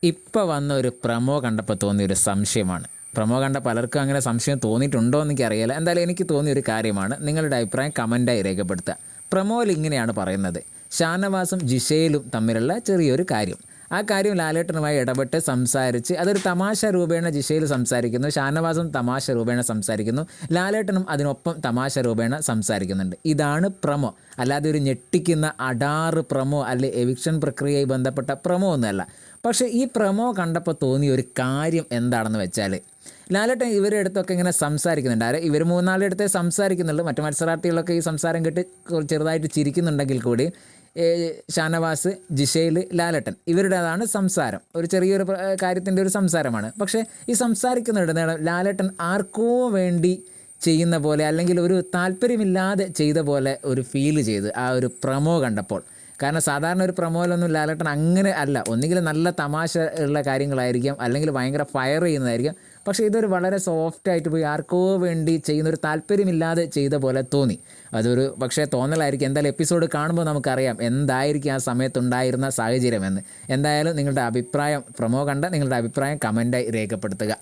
ഇപ്പോൾ വന്ന ഒരു പ്രമോ കണ്ടപ്പോൾ തോന്നിയൊരു സംശയമാണ്. പ്രമോ കണ്ട പലർക്കും അങ്ങനെ സംശയം തോന്നിയിട്ടുണ്ടോ എന്ന് എനിക്കറിയില്ല. എന്തായാലും എനിക്ക് തോന്നിയൊരു കാര്യമാണ്. നിങ്ങളുടെ അഭിപ്രായം കമൻറ്റായി രേഖപ്പെടുത്തുക. പ്രമോയിൽ ഇങ്ങനെയാണ് പറയുന്നത്: ഷാനവാസും ജിഷയിലും തമ്മിലുള്ള ചെറിയൊരു കാര്യം. ആ കാര്യം ലാലേട്ടനുമായി ഇടപെട്ട് സംസാരിച്ച് അതൊരു തമാശ രൂപേണ ജിഷയിൽ സംസാരിക്കുന്നു, ഷാനവാസും തമാശ രൂപേണ സംസാരിക്കുന്നു, ലാലേട്ടനും അതിനൊപ്പം തമാശ രൂപേണ സംസാരിക്കുന്നുണ്ട്. ഇതാണ് പ്രമോ. അല്ലാതെ ഒരു ഞെട്ടിക്കുന്ന അടാറ് പ്രമോ അല്ലെ എവിക്ഷൻ പ്രക്രിയയുമായി ബന്ധപ്പെട്ട പ്രമോ ഒന്നുമല്ല. പക്ഷേ ഈ പ്രമോ കണ്ടപ്പോൾ തോന്നിയ ഒരു കാര്യം എന്താണെന്ന് വെച്ചാൽ, ലാലേട്ടൻ ഇവരുടെ അടുത്തൊക്കെ ഇങ്ങനെ സംസാരിക്കുന്നുണ്ട്. ഇവർ മൂന്നാളുടെ അടുത്തേ സംസാരിക്കുന്നുള്ളൂ. മറ്റു മത്സരാർത്ഥികളൊക്കെ ഈ സംസാരം കേട്ട് ചെറുതായിട്ട് ചിരിക്കുന്നുണ്ടെങ്കിൽ കൂടി ഷാനവാസ്, ജിഷയിൽ, ലാലേട്ടൻ ഇവരുടേതാണ് സംസാരം. ഒരു ചെറിയൊരു കാര്യത്തിൻ്റെ ഒരു സംസാരമാണ്. പക്ഷേ ഈ സംസാരിക്കുന്നിടത്ത് ലാലേട്ടൻ ആർക്കോ വേണ്ടി ചെയ്യുന്ന പോലെ, അല്ലെങ്കിൽ ഒരു താല്പര്യമില്ലാതെ ചെയ്ത പോലെ ഒരു ഫീൽ ചെയ്ത് ആ ഒരു പ്രമോ കണ്ടപ്പോൾ. കാരണം സാധാരണ ഒരു പ്രമോയിലൊന്നും ലാലേട്ടൻ അങ്ങനെ അല്ല. ഒന്നുകിൽ നല്ല തമാശ ഉള്ള കാര്യങ്ങളായിരിക്കാം, അല്ലെങ്കിൽ ഭയങ്കര ഫയർ ചെയ്യുന്നതായിരിക്കാം. പക്ഷേ ഇതൊരു വളരെ സോഫ്റ്റായിട്ട് പോയി ആർക്കോ വേണ്ടി ചെയ്യുന്നൊരു താല്പര്യമില്ലാതെ ചെയ്ത പോലെ തോന്നി. അതൊരു പക്ഷേ തോന്നലായിരിക്കും. എന്തായാലും എപ്പിസോഡ് കാണുമ്പോൾ നമുക്കറിയാം എന്തായിരിക്കും ആ സമയത്തുണ്ടായിരുന്ന സാഹചര്യമെന്ന്. എന്തായാലും നിങ്ങളുടെ അഭിപ്രായം, പ്രമോ കണ്ട നിങ്ങളുടെ അഭിപ്രായം കമൻറ്റായി രേഖപ്പെടുത്തുക.